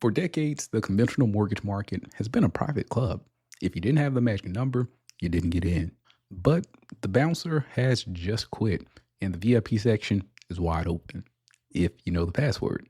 For decades, the conventional mortgage market has been a private club. If you didn't have the magic number, you didn't get in. But the bouncer has just quit, and the VIP section is wide open if you know the password.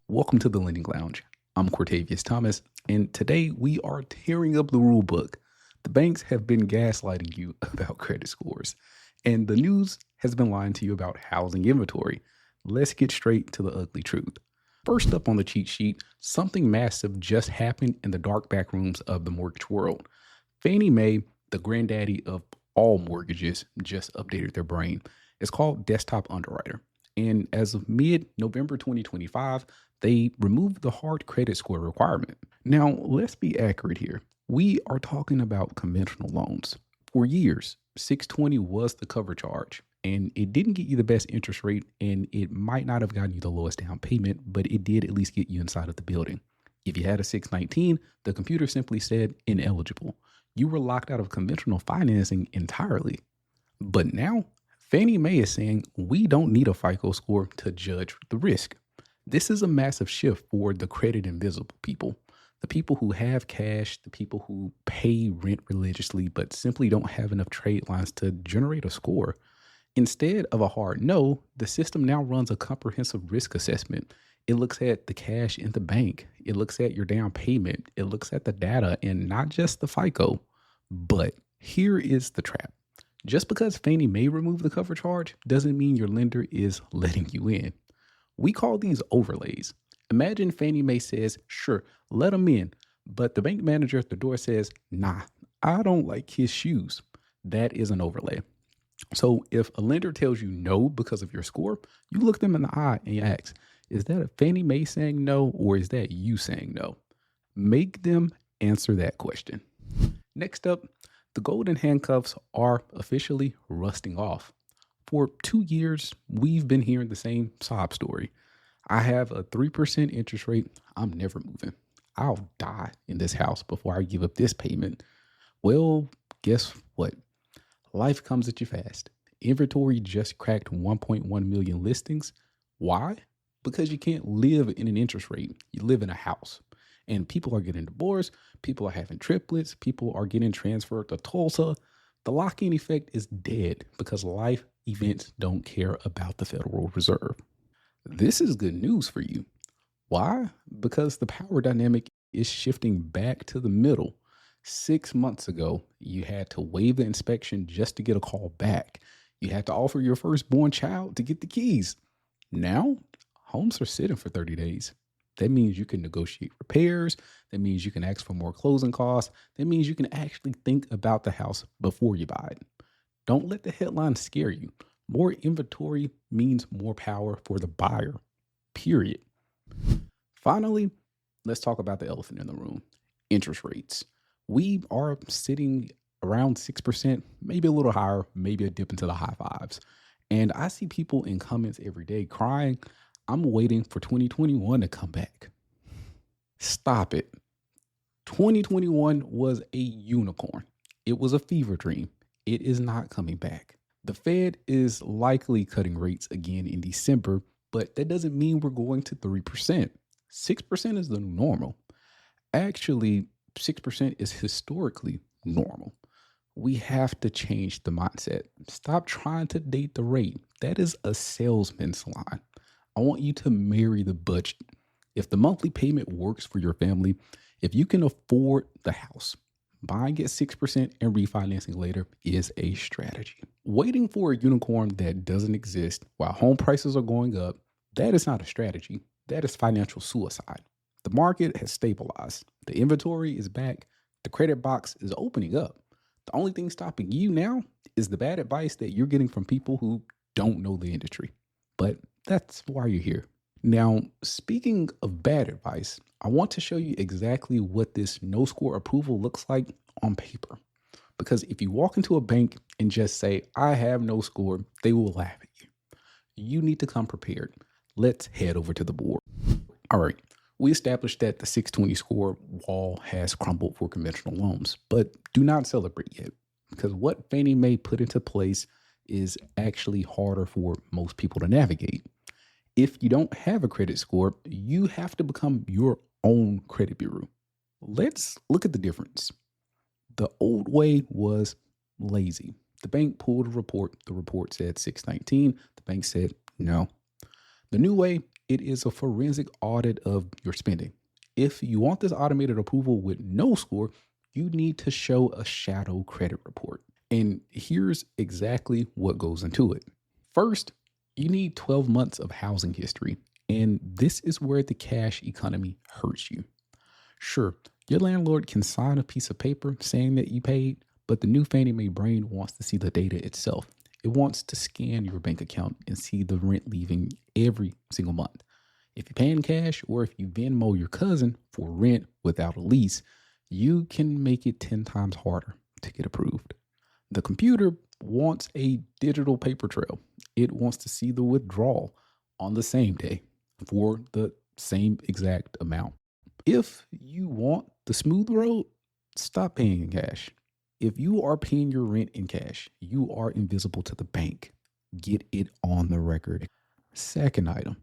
Welcome to the Lending Lounge. I'm Cortavius Thomas, and today we are tearing up the rule book. The banks have been gaslighting you about credit scores, and the news has been lying to you about housing inventory. Let's get straight to the ugly truth. First up on the cheat sheet, something massive just happened in the dark back rooms of the mortgage world. Fannie Mae, the granddaddy of all mortgages, just updated their brain. It's called Desktop Underwriter. And as of mid-November 2025, they removed the hard credit score requirement. Now, let's be accurate here. We are talking about conventional loans. For years, 620 was the cover charge, and it didn't get you the best interest rate, and it might not have gotten you the lowest down payment, but it did at least get you inside of the building. If you had a 619, the computer simply said ineligible. You were locked out of conventional financing entirely. But now, Fannie Mae is saying we don't need a FICO score to judge the risk. This is a massive shift for the credit invisible people, the people who have cash, the people who pay rent religiously but simply don't have enough trade lines to generate a score. Instead of a hard no, the system now runs a comprehensive risk assessment. It looks at the cash in the bank. It looks at your down payment. It looks at the data and not just the FICO. But here is the trap. Just because Fannie Mae removed the cover charge doesn't mean your lender is letting you in. We call these overlays. Imagine Fannie Mae says, sure, let him in, but the bank manager at the door says, nah, I don't like his shoes. That is an overlay. So if a lender tells you no because of your score, you look them in the eye and you ask, is that a Fannie Mae saying no, or is that you saying no? Make them answer that question. Next up, the golden handcuffs are officially rusting off. For 2 years, we've been hearing the same sob story. I have a 3% interest rate. I'm never moving. I'll die in this house before I give up this payment. Well, guess what? Life comes at you fast. Inventory just cracked 1.1 million listings. Why? Because you can't live in an interest rate. You live in a house. And people are getting divorced. People are having triplets. People are getting transferred to Tulsa. The lock-in effect is dead because life events don't care about the Federal Reserve. This is good news for you. Why? Because the power dynamic is shifting back to the middle. 6 months ago, you had to waive the inspection just to get a call back. You had to offer your firstborn child to get the keys. Now, homes are sitting for 30 days. That means you can negotiate repairs. That means you can ask for more closing costs. That means you can actually think about the house before you buy it. Don't let the headlines scare you. More inventory means more power for the buyer, period. Finally, let's talk about the elephant in the room, interest rates. We are sitting around 6%, maybe a little higher, maybe a dip into the high fives. And I see people in comments every day crying, I'm waiting for 2021 to come back. Stop it. 2021 was a unicorn. It was a fever dream. It is not coming back. The Fed is likely cutting rates again in December, but that doesn't mean we're going to 3%. 6% is the new normal. Actually, 6% is historically normal. We have to change the mindset. Stop trying to date the rate. That is a salesman's line. I want you to marry the budget. If the monthly payment works for your family, if you can afford the house, buying at 6% and refinancing later is a strategy. Waiting for a unicorn that doesn't exist while home prices are going up, that is not a strategy. That is financial suicide. The market has stabilized. The inventory is back. The credit box is opening up. The only thing stopping you now is the bad advice that you're getting from people who don't know the industry. But that's why you're here. Now, speaking of bad advice, I want to show you exactly what this no score approval looks like on paper. Because if you walk into a bank and just say, I have no score, they will laugh at you. You need to come prepared. Let's head over to the board. All right. We established that the 620 score wall has crumbled for conventional loans, but do not celebrate yet because what Fannie Mae put into place is actually harder for most people to navigate. If you don't have a credit score, you have to become your own credit bureau. Let's look at the difference. The old way was lazy. The bank pulled a report. The report said 619. The bank said no. The new way, it is a forensic audit of your spending. If you want this automated approval with no score, you need to show a shadow credit report. And here's exactly what goes into it. First, you need 12 months of housing history. And this is where the cash economy hurts you. Sure, your landlord can sign a piece of paper saying that you paid, but the new Fannie Mae brain wants to see the data itself. It wants to scan your bank account and see the rent leaving every single month. If you pay in cash or if you Venmo your cousin for rent without a lease, you can make it 10 times harder to get approved. The computer wants a digital paper trail. It wants to see the withdrawal on the same day for the same exact amount. If you want the smooth road, stop paying in cash. If you are paying your rent in cash, you are invisible to the bank. Get it on the record. Second item,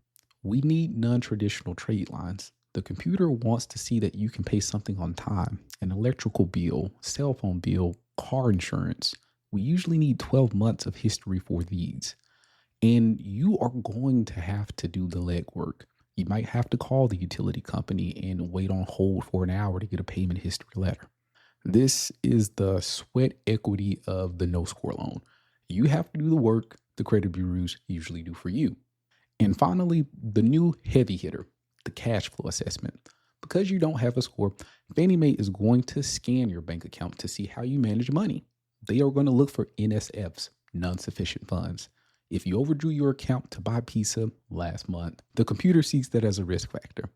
we need non-traditional trade lines. The computer wants to see that you can pay something on time, an electrical bill, cell phone bill, car insurance. We usually need 12 months of history for these. And you are going to have to do the legwork. You might have to call the utility company and wait on hold for an hour to get a payment history letter. This is the sweat equity of the no score loan. You have to do the work the credit bureaus usually do for you. And finally, the new heavy hitter, the cash flow assessment. Because you don't have a score, Fannie Mae is going to scan your bank account to see how you manage money. They are going to look for NSFs, non-sufficient funds. If you overdrew your account to buy pizza last month, the computer sees that as a risk factor.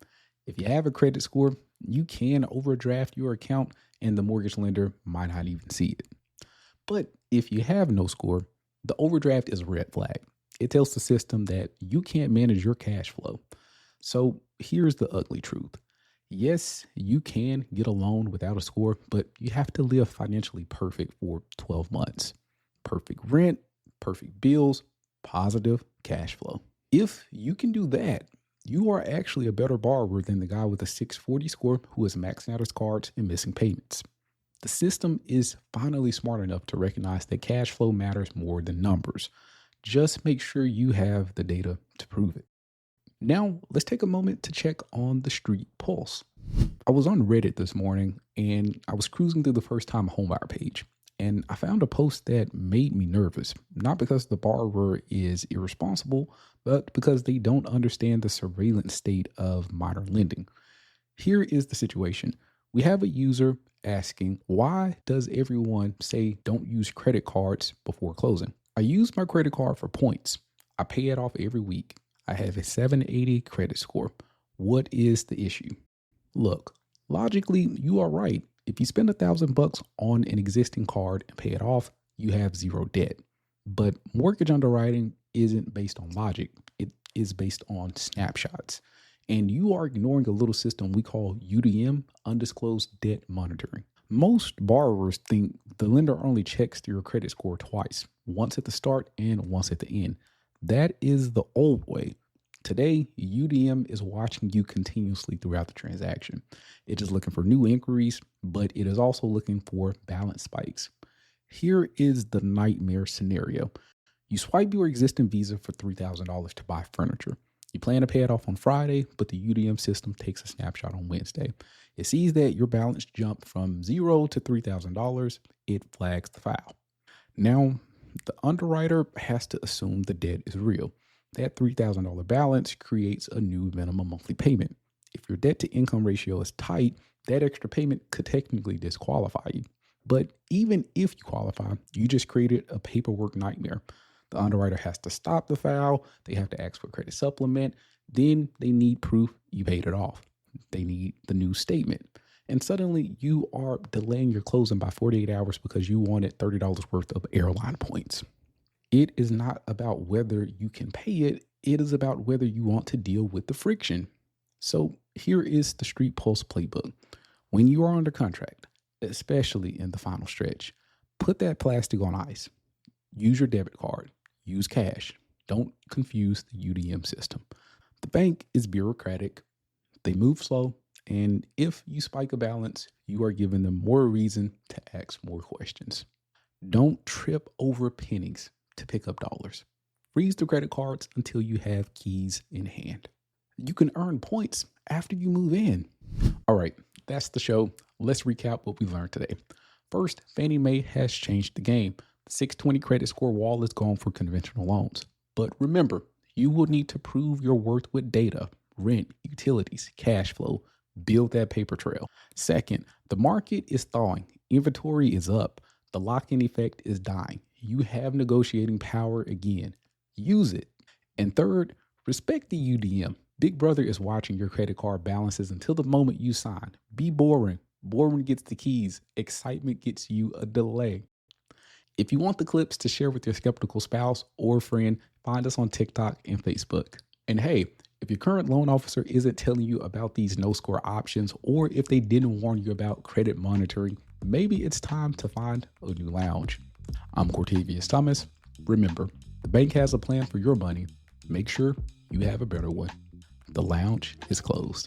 If you have a credit score, you can overdraft your account and the mortgage lender might not even see it. But if you have no score, the overdraft is a red flag. It tells the system that you can't manage your cash flow. So here's the ugly truth. Yes, you can get a loan without a score, but you have to live financially perfect for 12 months. Perfect rent, perfect bills, positive cash flow. If you can do that, you are actually a better borrower than the guy with a 640 score who is maxing out his cards and missing payments. The system is finally smart enough to recognize that cash flow matters more than numbers. Just make sure you have the data to prove it. Now, let's take a moment to check on the street pulse. I was on Reddit this morning and I was cruising through the first time homebuyer page. And I found a post that made me nervous, not because the borrower is irresponsible, but because they don't understand the surveillance state of modern lending. Here is the situation. We have a user asking, why does everyone say don't use credit cards before closing? I use my credit card for points. I pay it off every week. I have a 780 credit score. What is the issue? Look, logically, you are right. If you spend $1,000 on an existing card and pay it off, you have zero debt. But mortgage underwriting isn't based on logic. It is based on snapshots. And you are ignoring a little system we call UDM, Undisclosed Debt Monitoring. Most borrowers think the lender only checks your credit score twice, once at the start and once at the end. That is the old way. Today, UDM is watching you continuously throughout the transaction. It is looking for new inquiries, but it is also looking for balance spikes. Here is the nightmare scenario. You swipe your existing Visa for $3,000 to buy furniture. You plan to pay it off on Friday, but the UDM system takes a snapshot on Wednesday. It sees that your balance jumped from $0 to $3,000. It flags the file. Now, the underwriter has to assume the debt is real. That $3,000 balance creates a new minimum monthly payment. If your debt to income ratio is tight, that extra payment could technically disqualify you. But even if you qualify, you just created a paperwork nightmare. The underwriter has to stop the file. They have to ask for a credit supplement. Then they need proof you paid it off. They need the new statement. And suddenly you are delaying your closing by 48 hours because you wanted $30 worth of airline points. It is not about whether you can pay it. It is about whether you want to deal with the friction. So Here is the Street Pulse playbook. When you are under contract, especially in the final stretch, put that plastic on ice. Use your debit card. Use cash. Don't confuse the UDM system. The bank is bureaucratic. They move slow. And if you spike a balance, you are giving them more reason to ask more questions. Don't trip over pennies to pick up dollars. Freeze the credit cards until you have keys in hand. You can earn points after you move in. All right, that's the show. Let's recap what we learned today. First, Fannie Mae has changed the game. The 620 credit score wall is gone for conventional loans. But remember, you will need to prove your worth with data, rent, utilities, cash flow. Build that paper trail. Second, the market is thawing. Inventory is up. The lock-in effect is dying. You have negotiating power again. Use it. And third, respect the UDM. Big Brother is watching your credit card balances until the moment you sign. Be boring. Boring gets the keys. Excitement gets you a delay. If you want the clips to share with your skeptical spouse or friend, find us on TikTok and Facebook. And hey, if your current loan officer isn't telling you about these no-score options, or if they didn't warn you about credit monitoring, maybe it's time to find a new lounge. I'm Cortavius Thomas. Remember, the bank has a plan for your money. Make sure you have a better one. The lounge is closed.